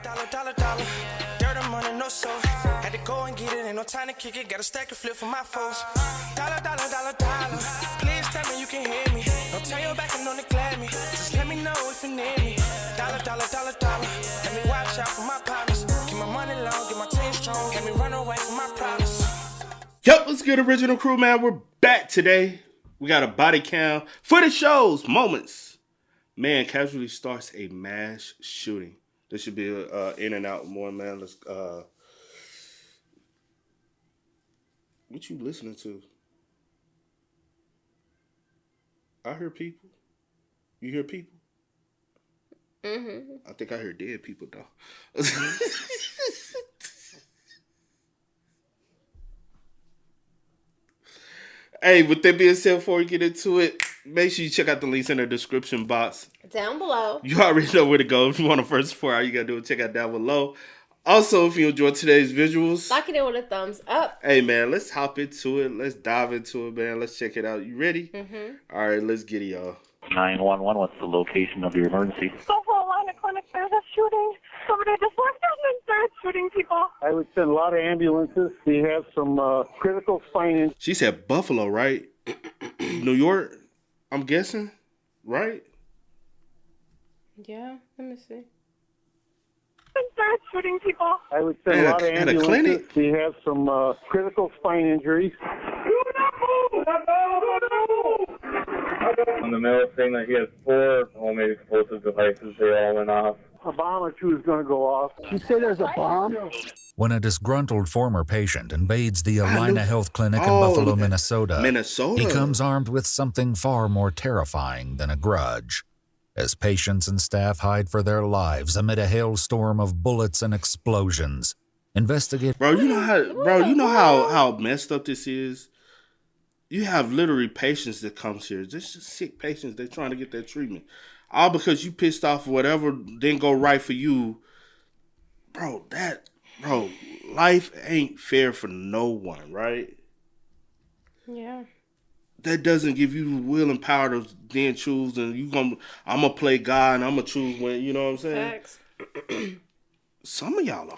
Dollar. Dirt and money, no soul. Had to go and get it, ain't no time to kick it. Got a stack of flip for my foes. Dollar. Please tell me you can hear me. Don't turn your back and don't neglect me. Just let me know if you need me. Dollar. Let me watch out for my partners. Keep my money long, get my team strong. Let me run away from my problems. Yep, what's good, original crew, man? We're back today. We got a body cam for the shows, moments. Man casually starts a mass shooting. This should be in and out more, man. Let's what you listening to? I hear people. You hear people? Mm-hmm. I think I hear dead people though. Hey, with that being said, before we get into it, make sure you check out the links in the description box. Down below. You already know where to go. If you want to first support, all you got to do is check out down below. Also, if you enjoyed today's visuals, Lock it in with a thumbs up. hey, man, let's hop into it. Let's dive into it, man. Let's check it out. You ready? Mm-hmm. All right, let's get it, y'all. 911, what's the location of your emergency? Buffalo line of clinic, there's a shooting. Somebody just walked in and started shooting people. I would send a lot of ambulances. We have some critical spine injuries. She said Buffalo, right? New York, I'm guessing, right? Yeah, let me see. And started shooting people. I would send a lot of At a ambulances. clinic? We have some critical spine injuries. On the middle saying that he has 4 homemade explosive devices, they all went off. A bomb or two is going to go off. You say there's a bomb? When a disgruntled former patient invades the Alina Health Clinic in Oh, Buffalo, Minnesota, Minnesota. he comes armed with something far more terrifying than a grudge. As patients and staff hide for their lives amid a hailstorm of bullets and explosions, investigate. Bro, you know how messed up this is? You have literally patients that comes here, just sick patients, they're trying to get their treatment. All because you pissed off whatever didn't go right for you. Bro, life ain't fair for no one, right? Yeah. That doesn't give you the will and power to then choose and I'm gonna play God and I'm gonna choose when, you know what I'm saying? Facts. Some of y'all are,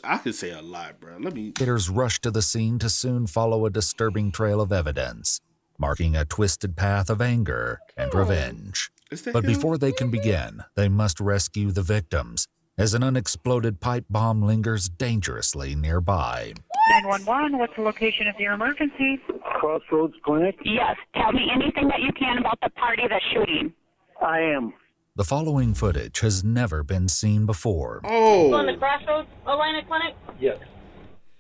I could say a lot, bro. Investigators rush to the scene to soon follow a disturbing trail of evidence, marking a twisted path of anger and revenge. But before they can begin, they must rescue the victims, as an unexploded pipe bomb lingers dangerously nearby. 911, what's the location of your emergency? Crossroads Clinic? Yes, tell me anything that you can about the party that's shooting. I am. The following footage has never been seen before. Oh. On the Crossroads Alina Clinic? Yes.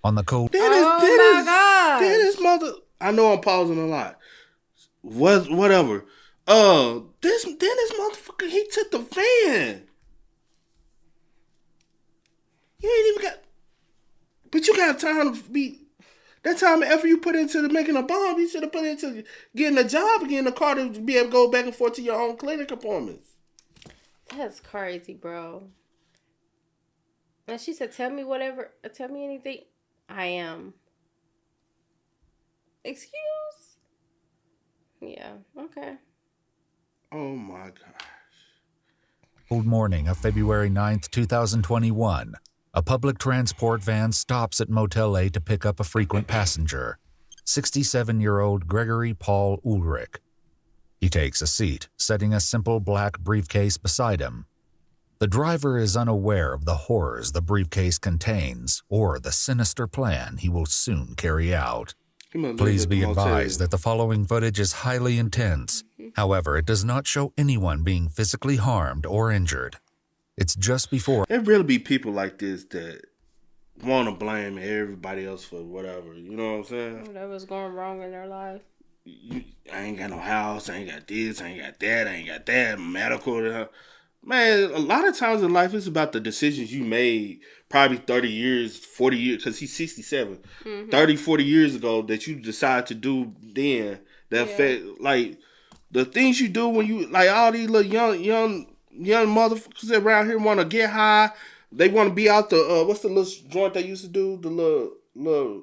On the cold. Dennis mother. I know I'm pausing a lot. Whatever. This motherfucker, he took the van. You ain't even got. But you got time to be. That time and effort you put into making a bomb, you should have put into getting a job and getting a car to be able to go back and forth to your own clinic appointments. That's crazy, bro. And she said, tell me anything. I am. Excuse? Yeah, okay. Oh my gosh. Cold morning of February 9th, 2021, a public transport van stops at Motel A to pick up a frequent passenger, 67-year-old Gregory Paul Ulrich. He takes a seat, setting a simple black briefcase beside him. The driver is unaware of the horrors the briefcase contains or the sinister plan he will soon carry out. Please be advised that the following footage is highly intense. However, it does not show anyone being physically harmed or injured. It's just before. There really be people like this that want to blame everybody else for whatever. You know what I'm saying? Whatever's going wrong in their life. I ain't got no house. I ain't got this. I ain't got that. I ain't got that. Medical. Man, a lot of times in life, it's about the decisions you made probably 30 years, 40 years, because he's 67, 30, 40 years ago that you decide to do then that affect, like, the things you do when you, like, all these little young motherfuckers around here want to get high. They want to be out the, what's the little joint they used to do? The little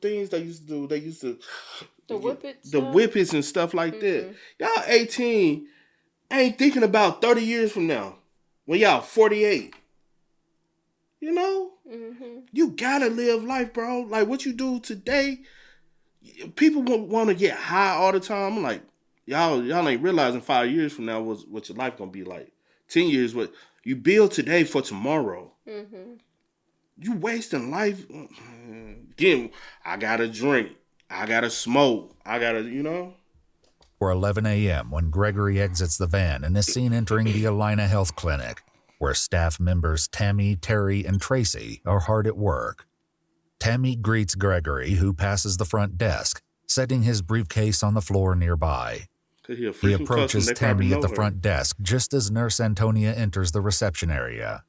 things they used to do. They used to, The whippets? The whippets and stuff like that. Y'all 18. ain't thinking about 30 years from now when y'all 48. You know? Mm-hmm. You gotta live life, bro. Like, what you do today, people want to get high all the time. I'm like, y'all ain't realizing 5 years from now what your life gonna be like. 10 years, what you build today for tomorrow. Mm-hmm. You wasting life. Again, I gotta drink. I gotta smoke. I gotta, Or 11 a.m. when Gregory exits the van and is seen entering the Alina Health Clinic, where staff members Tammy, Terry, and Tracy are hard at work. Tammy greets Gregory, who passes the front desk, setting his briefcase on the floor nearby. He He approaches Tammy at the front desk just as Nurse Antonia enters the reception area.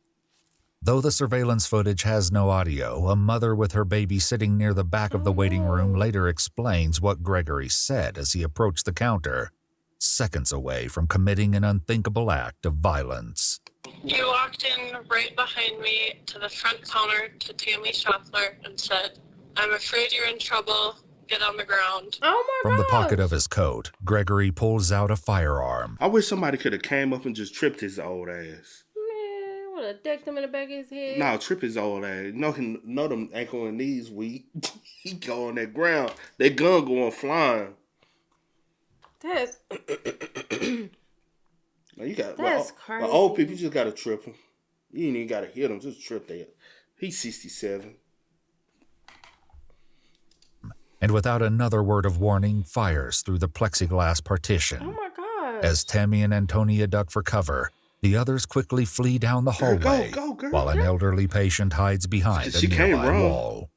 Though the surveillance footage has no audio, a mother with her baby sitting near the back of the waiting room later explains what Gregory said as he approached the counter, seconds away from committing an unthinkable act of violence. You walked in right behind me to the front counter to Tammy Schaffler and said, "I'm afraid you're in trouble. Get on the ground." Oh my From the gosh. pocket of his coat, Gregory pulls out a firearm. I wish somebody could have came up and just tripped his old ass. Man, would have decked him in the back of his head. No, trip his old ass. He know them ankle and knees weak. He go on that ground. That gun going flying. That's Now you got That's well, old crazy. people, you just gotta trip him. You ain't even gotta hit him, just trip that. He's 67. And without another word of warning, fires through the plexiglass partition. oh my god. As Tammy and Antonia duck for cover, the others quickly flee down the hallway, Go, girl. while an elderly patient hides behind a She can't nearby run. wall.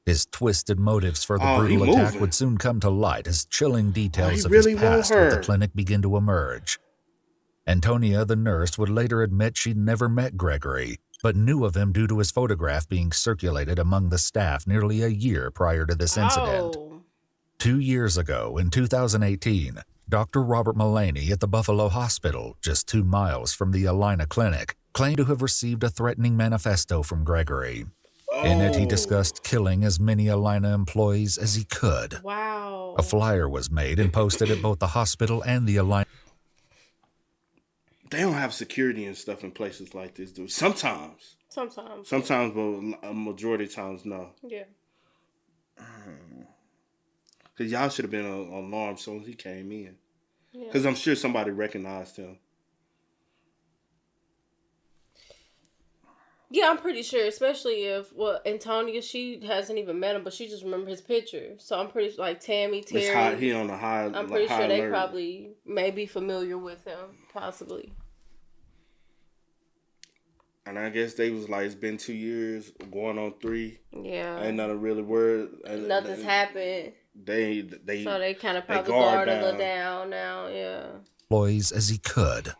His twisted motives for the Oh, he brutal attack moving. would soon come to light as chilling details he of really his want past with the her. clinic begin to emerge. Antonia, the nurse, would later admit she'd never met Gregory, but knew of him due to his photograph being circulated among the staff nearly a year prior to this incident. Oh. 2 years ago, in 2018, Dr. Robert Mullaney at the Buffalo Hospital, just 2 miles from the Alina Clinic, claimed to have received a threatening manifesto from Gregory. In it, he discussed killing as many Alina employees as he could. Wow. A flyer was made and posted at both the hospital and the Alina. They don't have security and stuff in places like this, dude. Sometimes, Sometimes. but a majority of times, no. Yeah. Because y'all should have been on alarm as soon as he came in. Yeah. Because I'm sure somebody recognized him. Yeah, I'm pretty sure, especially if, Antonia, she hasn't even met him, but she just remembered his picture. So I'm pretty, like, Tammy, It's Terry, high, he on the high. I'm pretty high sure they alert. probably may be familiar with him, possibly. And I guess they was like, it's been 2 years, going on 3. Yeah. Ain't nothing really word. Nothing's happened. They So they kind of probably guard guard a little down now, yeah. employees as he could.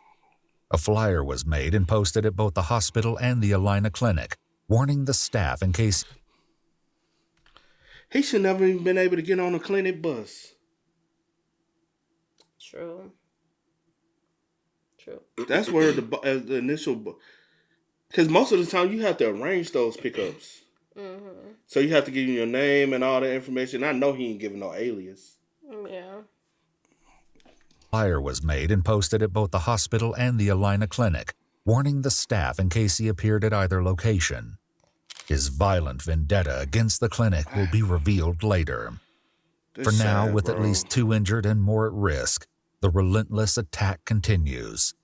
A flyer was made and posted at both the hospital and the Alina Clinic, warning the staff in case he should never even been able to get on a clinic bus. True. True. That's where the initial, because most of the time you have to arrange those pickups. Mm-hmm. So you have to give him your name and all that information. I know he ain't giving no alias. Yeah. flyer was made and posted at both the hospital and the Alina Clinic, warning the staff in case he appeared at either location. His violent vendetta against the clinic will be revealed later. For now, sad, with at bro. least 2 injured and more at risk, the relentless attack continues.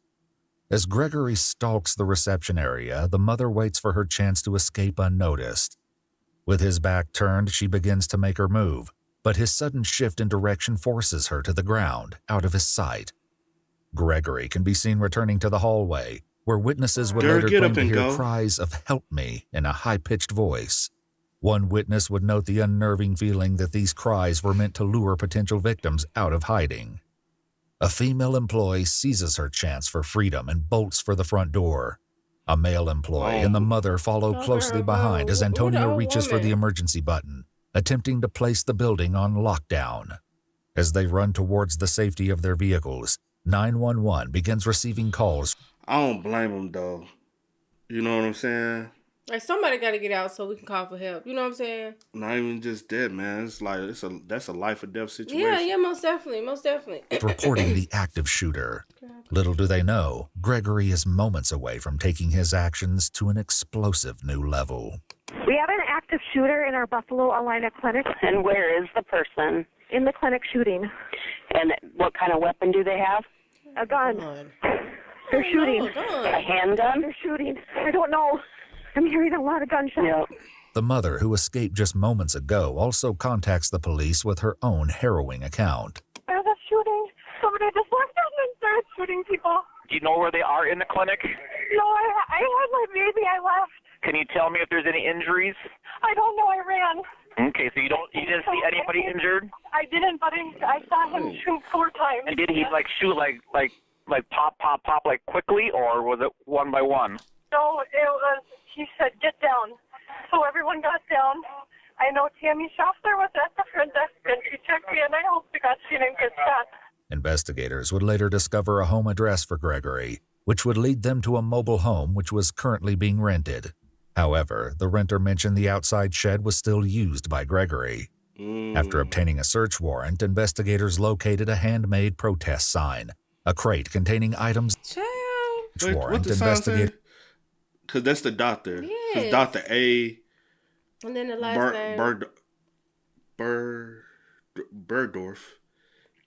As Gregory stalks the reception area, the mother waits for her chance to escape unnoticed. With his back turned, she begins to make her move, but his sudden shift in direction forces her to the ground, out of his sight. Gregory can be seen returning to the hallway, where witnesses would Girl, later get claim up to and hear go. cries of "help me" in a high-pitched voice. One witness would note the unnerving feeling that these cries were meant to lure potential victims out of hiding. A female employee seizes her chance for freedom and bolts for the front door. A male employee and the mother follow closely behind as Antonia reaches for the emergency button, attempting to place the building on lockdown. As they run towards the safety of their vehicles, 911 begins receiving calls. I don't blame him though. You know what I'm saying? Like, somebody got to get out so we can call for help. You know what I'm saying? Not even just that, man. It's like that's a life or death situation. Yeah, most definitely. Reporting the active shooter. Little do they know, Gregory is moments away from taking his actions to an explosive new level. We have an active shooter in our Buffalo Alina clinic. And where is the person? In the clinic shooting. And what kind of weapon do they have? A gun. They're shooting. A handgun? They're shooting. I don't know. I'm hearing a lot of gunshots. Yeah. The mother, who escaped just moments ago, also contacts the police with her own harrowing account. There's a shooting. Somebody just walked in and started shooting people. Do you know where they are in the clinic? No, I had my baby. I left. Can you tell me if there's any injuries? I don't know. I ran. Okay, so you didn't see anybody injured? I didn't, but I saw him shoot 4 times. And did he shoot like pop like quickly, or was it one by one? No, it was. He said, "Get down." So everyone got down. I know Tammy Schaffler was at the front desk, and she checked me, and I hope to God she didn't get shot. Investigators would later discover a home address for Gregory, which would lead them to a mobile home which was currently being rented. However, the renter mentioned the outside shed was still used by Gregory. After obtaining a search warrant, investigators located a handmade protest sign, a crate containing items. Wait, what the sign say? Because that's the doctor. Yes. Dr. A. And then the last name. Burdorf.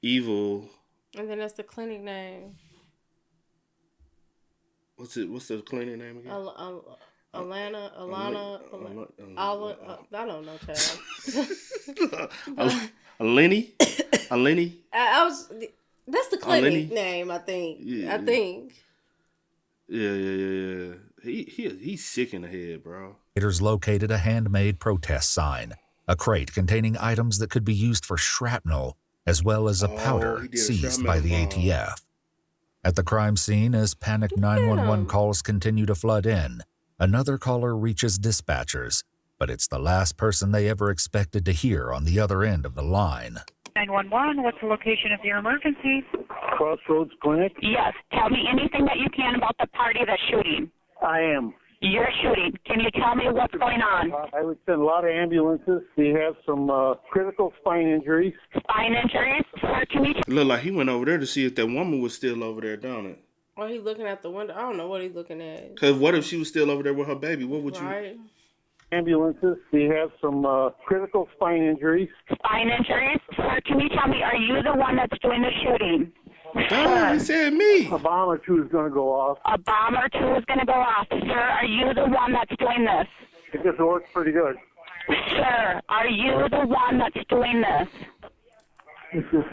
Evil. And then that's the clinic name. What's the clinic name again? Alana. I don't know, child. Lenny? That's the clinic name, I think. Yeah. I think. Yeah. He's sick in the head, bro. Investigators located a handmade protest sign, a crate containing items that could be used for shrapnel, as well as a powder seized by the ATF. At the crime scene, as panicked 911 calls continue to flood in, another caller reaches dispatchers, but it's the last person they ever expected to hear on the other end of the line. 911, what's the location of your emergency? Crossroads Clinic. Yes. Tell me anything that you can about the party that's shooting. I am. You're shooting. Can you tell me what's going on? I would send a lot of ambulances. We have some critical spine injuries. Spine injuries? Sir, can you... It looked like he went over there to see if that woman was still over there, don't it? Or he looking at the window. I don't know what he's looking at. Because what if she was still over there with her baby? What would you... Ambulances. We have some critical spine injuries. Spine injuries? Sir, can you tell me, are you the one that's doing the shooting? He said me. A bomb or two is going to go off. A bomb or two is going to go off. Sir, are you the one that's doing this? It just works pretty good. Sir, are you the one that's doing this? This is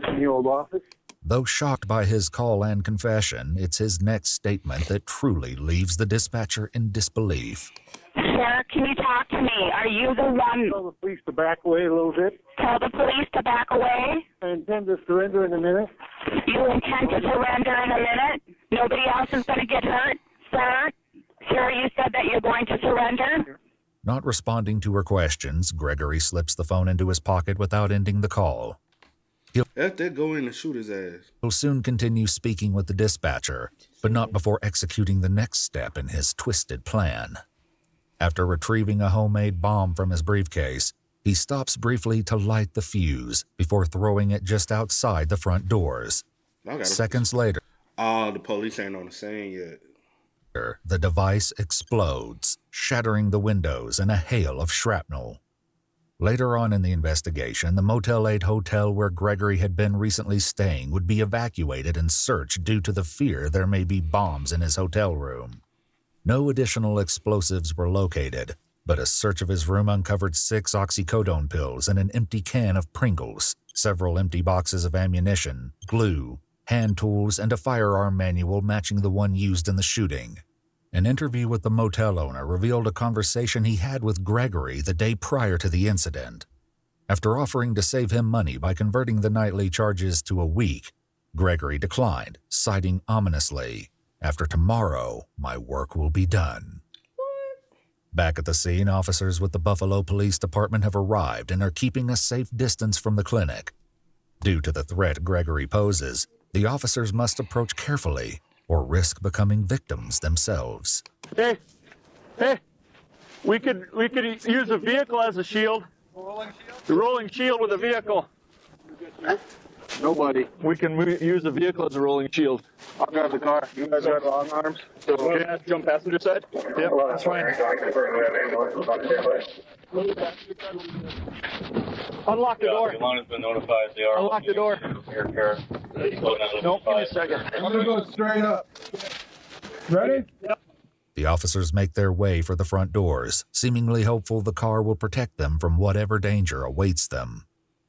in the old office. Though shocked by his call and confession, it's his next statement that truly leaves the dispatcher in disbelief. Sir, can you talk to me? Are you the one... Tell the police to back away a little bit. Tell the police to back away? I intend to surrender in a minute. You intend to surrender in a minute? Nobody else is going to get hurt? Sir, you said that you're going to surrender? Not responding to her questions, Gregory slips the phone into his pocket without ending the call. They'll go in and shoot his ass. He'll soon continue speaking with the dispatcher, but not before executing the next step in his twisted plan. After retrieving a homemade bomb from his briefcase, he stops briefly to light the fuse before throwing it just outside the front doors. Seconds later, the police ain't on the scene yet. The device explodes, shattering the windows in a hail of shrapnel. Later on in the investigation, the Motel 8 hotel where Gregory had been recently staying would be evacuated and searched due to the fear there may be bombs in his hotel room. No additional explosives were located, but a search of his room uncovered 6 oxycodone pills and an empty can of Pringles, several empty boxes of ammunition, glue, hand tools, and a firearm manual matching the one used in the shooting. An interview with the motel owner revealed a conversation he had with Gregory the day prior to the incident. After offering to save him money by converting the nightly charges to a week, Gregory declined, citing ominously, "After tomorrow, my work will be done." Back at the scene, officers with the Buffalo Police Department have arrived and are keeping a safe distance from the clinic. Due to the threat Gregory poses, the officers must approach carefully or risk becoming victims themselves. Hey, Hey, we could use a vehicle as a shield. The rolling shield with a vehicle. Nobody. We can use the vehicle as a rolling shield. I'll drive the car. You guys got long arms? Okay, jump passenger side? Yep, that's fine. Unlock the door. As long as been notified, they are. Unlock the door. Nope, give me a second. I'm going to go straight up. Ready? Yep. The officers make their way for the front doors, seemingly hopeful the car will protect them from whatever danger awaits them.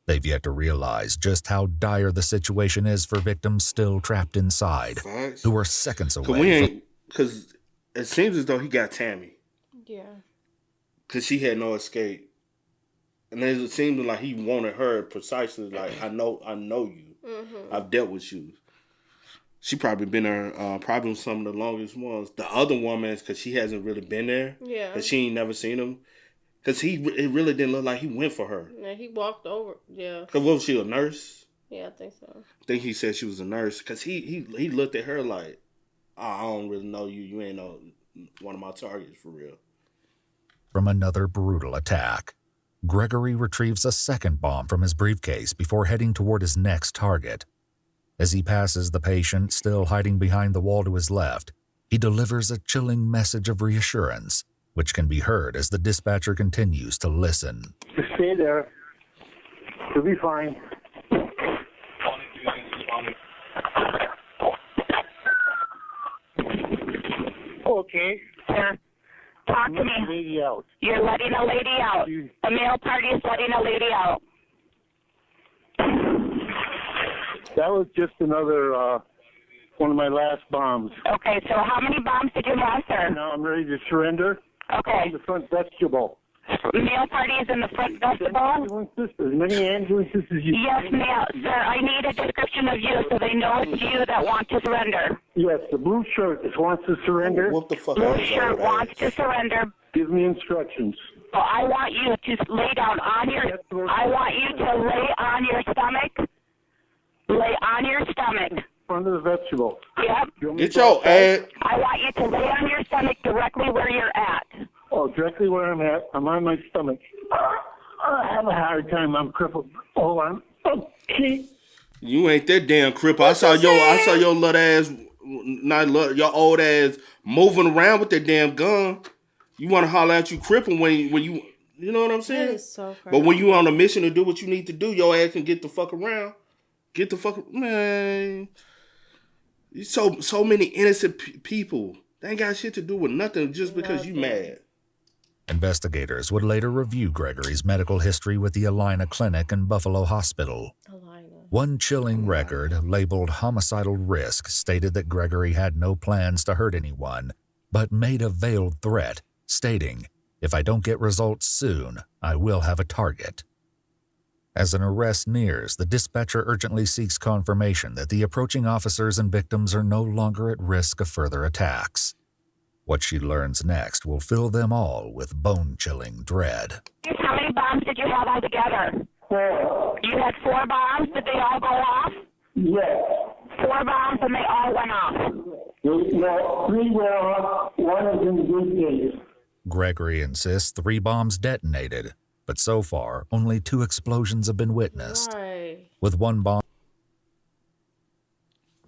They've yet to realize just how dire the situation is for victims still trapped inside, who are seconds away. Because it seems as though he got Tammy. Yeah. Because she had no escape. And it seemed like he wanted her precisely like, I know you. Mm-hmm. I've dealt with you. She probably been there, probably some of the longest ones. The other woman is because she hasn't really been there. Yeah. Because she ain't never seen him. Because it really didn't look like he went for her. Yeah, he walked over. Yeah. Because what was she, a nurse? Yeah, I think so. I think he said she was a nurse. Because he looked at her like, I don't really know you. You ain't no one of my targets for real. From another brutal attack, Gregory retrieves a second bomb from his briefcase before heading toward his next target. As he passes the patient still hiding behind the wall to his left, he delivers a chilling message of reassurance, which can be heard as the dispatcher continues to listen. Just stay there. You'll be fine. Okay. Sir, talk to me. Lady out. You're letting a lady out. The male party is letting a lady out. That was just another one of my last bombs. Okay, so how many bombs did you have, sir? Now I'm ready to surrender. Okay. On the front vestibule. Male party is in the front vestibule? As many ambulances as you Yes, ma'am. Sir, I need a description of you so they know it's you that want to surrender. Yes, the blue shirt wants to surrender. What the fuck? Blue shirt wants to surrender. Give me instructions. Well, I want you to lay down on your... I want you to lay on your stomach. Lay on your stomach. Front of the vestibule. Yep. Get your ass. I want you to lay on your stomach directly where you're at. Oh, directly where I'm at. I'm on my stomach. I have a hard time. I'm crippled. Hold on. Okay. You ain't that damn cripple. I saw your little ass, your old ass moving around with that damn gun. You want to holler at you cripple when you know what I'm saying? That is so crazy. But when you on a mission to do what you need to do, your ass can get the fuck around. Get the fuck, man. So many innocent people. They ain't got shit to do with nothing just because you mad. Investigators would later review Gregory's medical history with the Alina Clinic and Buffalo Hospital. One chilling record, labeled homicidal risk, stated that Gregory had no plans to hurt anyone, but made a veiled threat, stating, "If I don't get results soon, I will have a target." As an arrest nears, the dispatcher urgently seeks confirmation that the approaching officers and victims are no longer at risk of further attacks. What she learns next will fill them all with bone-chilling dread. How many bombs did you have altogether? 4. You had 4 bombs? Did they all go off? Yes. 4 bombs and they all went off? No, 3 were off. 1 is in the briefcase. Gregory insists 3 bombs detonated, but so far, only 2 explosions have been witnessed. Right. With 1 bomb...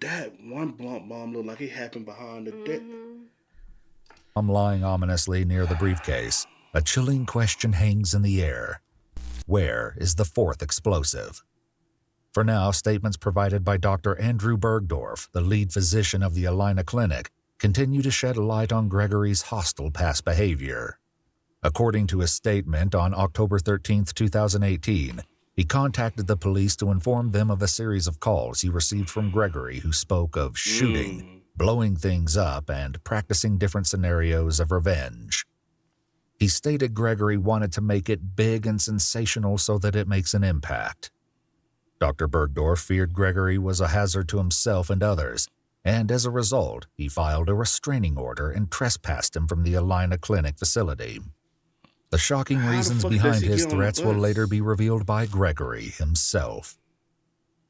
That one blunt bomb looked like it happened behind the deck. lying ominously near the briefcase, a chilling question hangs in the air. Where is the 4th explosive? For now, statements provided by Dr. Andrew Bergdorf, the lead physician of the Alina Clinic, continue to shed light on Gregory's hostile past behavior. According to a statement on October 13, 2018, he contacted the police to inform them of a series of calls he received from Gregory, who spoke of shooting, blowing things up, and practicing different scenarios of revenge. He stated Gregory wanted to make it big and sensational so that it makes an impact. Dr. Bergdorf feared Gregory was a hazard to himself and others, and as a result, he filed a restraining order and trespassed him from the Alina Clinic facility. The shocking reasons behind his threats will later be revealed by Gregory himself.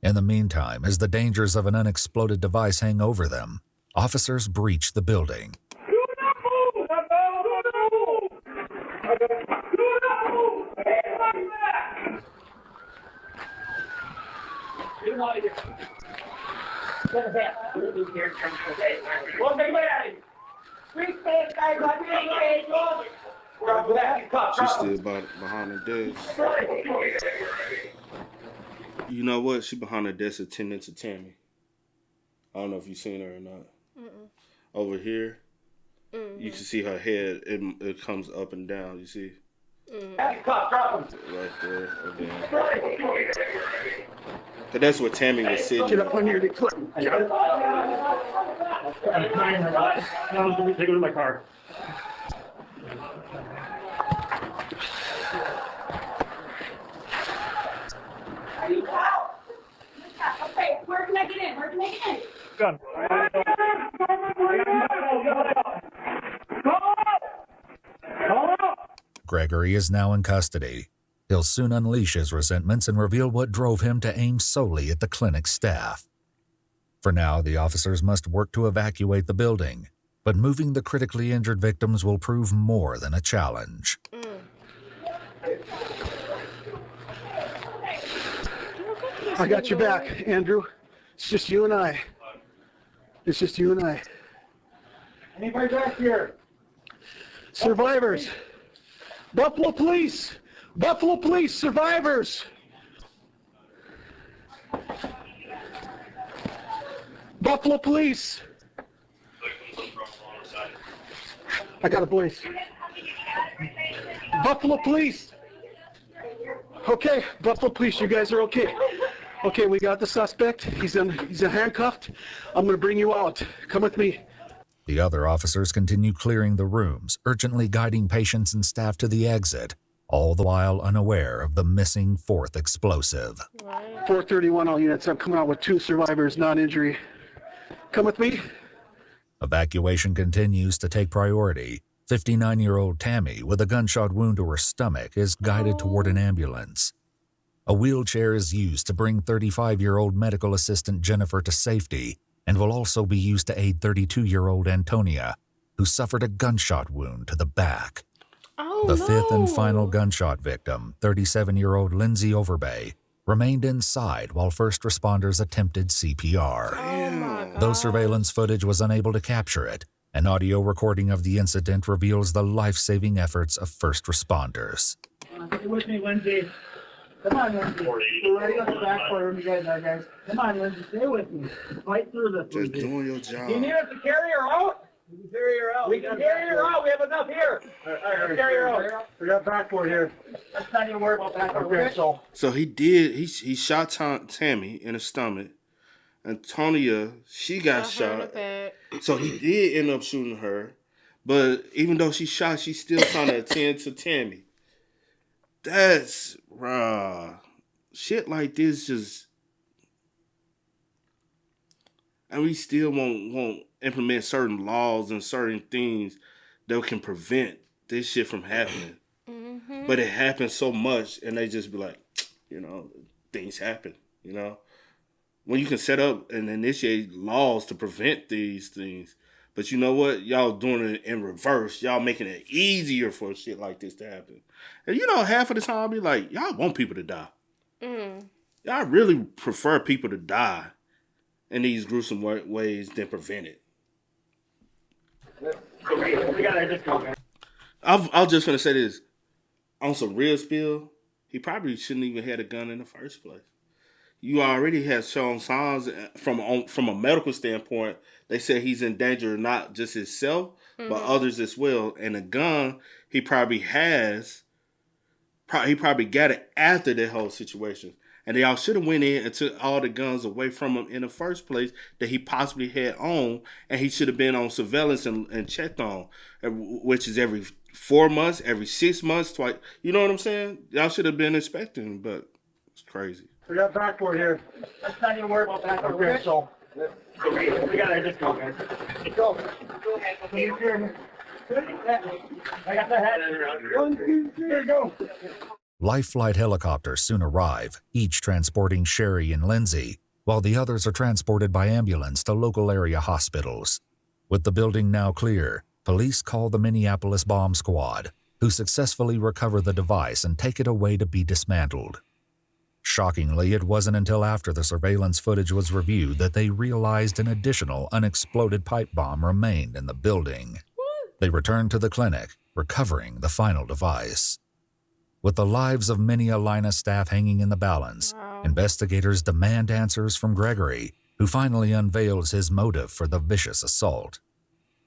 In the meantime, as the dangers of an unexploded device hang over them, officers breach the building. She's still behind the desk. You know what? She behind the desk attending to Tammy. I don't know if you've seen her or not. Mm-mm. Over here, Mm-hmm. you can see her head. It comes up and down. You see? Mm-hmm. Right there. Cause that's where Tammy was sitting. Get up on here. Take it to my car. Okay, where can I get in? Where can I get in? Gun. Gregory is now in custody. He'll soon unleash his resentments and reveal what drove him to aim solely at the clinic staff. For now, the officers must work to evacuate the building, but moving the critically injured victims will prove more than a challenge. I got your back, Andrew. It's just you and I. It's just you and I. Anybody back here? Survivors. Buffalo Police. Buffalo Police survivors. Buffalo Police. I got a voice. Buffalo Police. Okay, Buffalo Police, you guys are okay. Okay, we got the suspect. He's handcuffed. I'm going to bring you out. Come with me. The other officers continue clearing the rooms, urgently guiding patients and staff to the exit, all the while unaware of the missing fourth explosive. 431, all units. I'm coming out with 2 survivors, non-injury. Come with me. Evacuation continues to take priority. 59-year-old Tammy, with a gunshot wound to her stomach, is guided toward an ambulance. A wheelchair is used to bring 35-year-old medical assistant Jennifer to safety and will also be used to aid 32-year-old Antonia, who suffered a gunshot wound to the back. The fifth and final gunshot victim, 37-year-old Lindsay Overbay, remained inside while first responders attempted CPR. Though surveillance footage was unable to capture it, an audio recording of the incident reveals the life-saving efforts of first responders. Stay with me, Lindsay. Come on, Lindsay. We're ready on the back for you guys now, guys. Come on, Lindsay. Stay with me. Fight through this. Just doing your job. You need us to carry her out? We can carry her out. We can carry her out. We have enough here. All right, carry her out. We got backboard here. Let's not even worry about backboard. Okay, so he shot Tammy in the stomach. Antonia, she got shot. So he did end up shooting her. But even though she shot, she's still trying to attend to Tammy. That's raw. Shit like this just... And we still won't implement certain laws and certain things that can prevent this shit from happening. Mm-hmm. But it happens so much, and they just be like, things happen, When you can set up and initiate laws to prevent these things, but you know what? Y'all doing it in reverse. Y'all making it easier for shit like this to happen. And half of the time, I'll be like, y'all want people to die. Y'all really prefer people to die in these gruesome ways than prevent it. I was just going to say this. On some real spill, he probably shouldn't even had a gun in the first place. You already have shown signs from a medical standpoint. They said he's in danger, not just himself, but others as well. And the gun he probably has, he probably got it after that whole situation. And they all should have went in and took all the guns away from him in the first place that he possibly had on. And he should have been on surveillance and checked on, which is every 4 months, every 6 months, twice. You know what I'm saying? Y'all should have been inspecting, but it's crazy. We got backboard here. Let's not even worry about backboard. Okay, so we got to just go, man. Let's go. I got the hat. 1, 2, 3, go. Life flight helicopters soon arrive, each transporting Sherry and Lindsay, while the others are transported by ambulance to local area hospitals. With the building now clear, police call the Minneapolis bomb squad, who successfully recover the device and take it away to be dismantled. Shockingly, it wasn't until after the surveillance footage was reviewed that they realized an additional unexploded pipe bomb remained in the building. They returned to the clinic, recovering the final device. With the lives of many Alina staff hanging in the balance, investigators demand answers from Gregory, who finally unveils his motive for the vicious assault.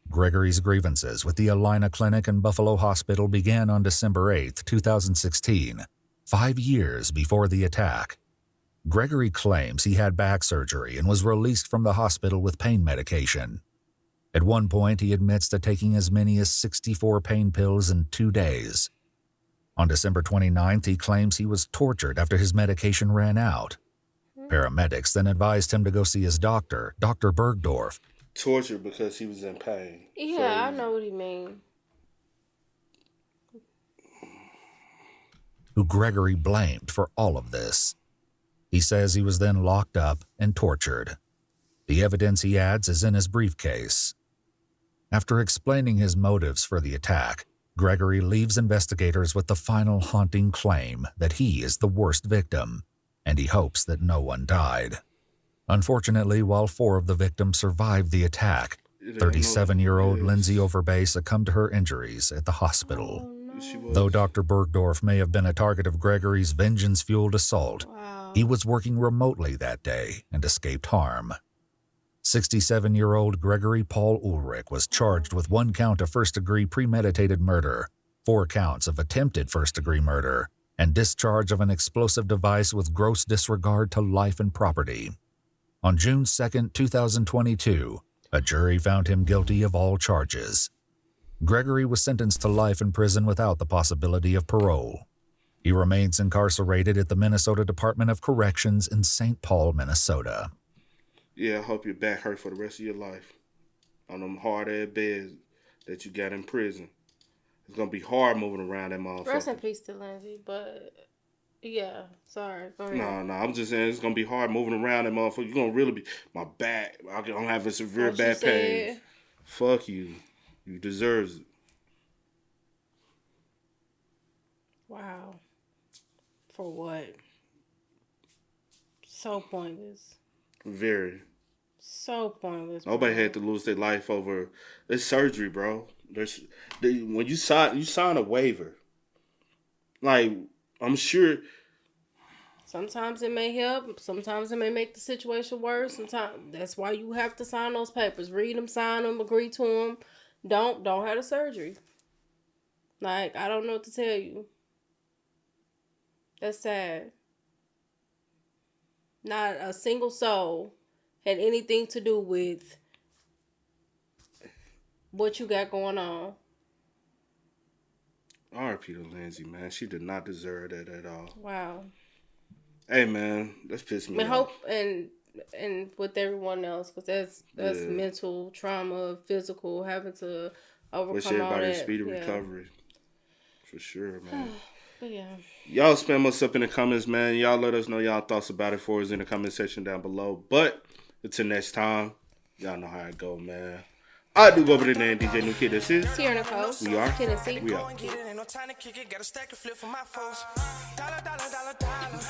Gregory's grievances with the Alina Clinic and Buffalo Hospital began on December 8, 2016, 5 years before the attack. Gregory claims he had back surgery and was released from the hospital with pain medication. At one point, he admits to taking as many as 64 pain pills in 2 days. On December 29th, he claims he was tortured after his medication ran out. Paramedics then advised him to go see his doctor, Dr. Bergdorf. Tortured because he was in pain. Yeah, I know what he means. Who Gregory blamed for all of this. He says he was then locked up and tortured. The evidence, he adds, is in his briefcase. After explaining his motives for the attack, Gregory leaves investigators with the final haunting claim that he is the worst victim, and he hopes that no one died. Unfortunately, while 4 of the victims survived the attack, 37-year-old Lindsay Overbay succumbed to her injuries at the hospital. Though Dr. Bergdorf may have been a target of Gregory's vengeance-fueled assault, he was working remotely that day and escaped harm. 67-year-old Gregory Paul Ulrich was charged with 1 count of first-degree premeditated murder, 4 counts of attempted first-degree murder, and discharge of an explosive device with gross disregard to life and property. On June 2, 2022, a jury found him guilty of all charges. Gregory was sentenced to life in prison without the possibility of parole. He remains incarcerated at the Minnesota Department of Corrections in St. Paul, Minnesota. Yeah, I hope your back hurt for the rest of your life. On them hard-ass beds that you got in prison. It's going to be hard moving around that motherfucker. Rest in peace to Lindsay, but yeah, sorry. Go ahead. No, I'm just saying it's going to be hard moving around that motherfucker. You're going to really be, my back, I'm having severe back pain. Fuck you. You deserve it. Wow. For what? So pointless. Very. So pointless. Nobody had to lose their life over this surgery, bro. When you sign a waiver, like, I'm sure. Sometimes it may help. Sometimes it may make the situation worse. Sometimes that's why you have to sign those papers. Read them, sign them, agree to them. Don't have the surgery. Like, I don't know what to tell you. That's sad. Not a single soul had anything to do with what you got going on. R.I.P. to Lindsay, man. She did not deserve that at all. Wow. Hey, man, that's pissed me off. Hope and with everyone else, because that's mental trauma, physical, having to overcome wish all that. everybody a speedy recovery. For sure, man. But yeah. Y'all spam us up in the comments, man. Y'all let us know y'all thoughts about it for us in the comment section down below. But until next time, y'all know how it go, man. I do go over the name DJ New Kid. This is Sierra Nicole. We are. Tennessee. We are. Ain't no time to kick it. Got a stack of flip for my foes. Dollar, dollar, dollar, dollar.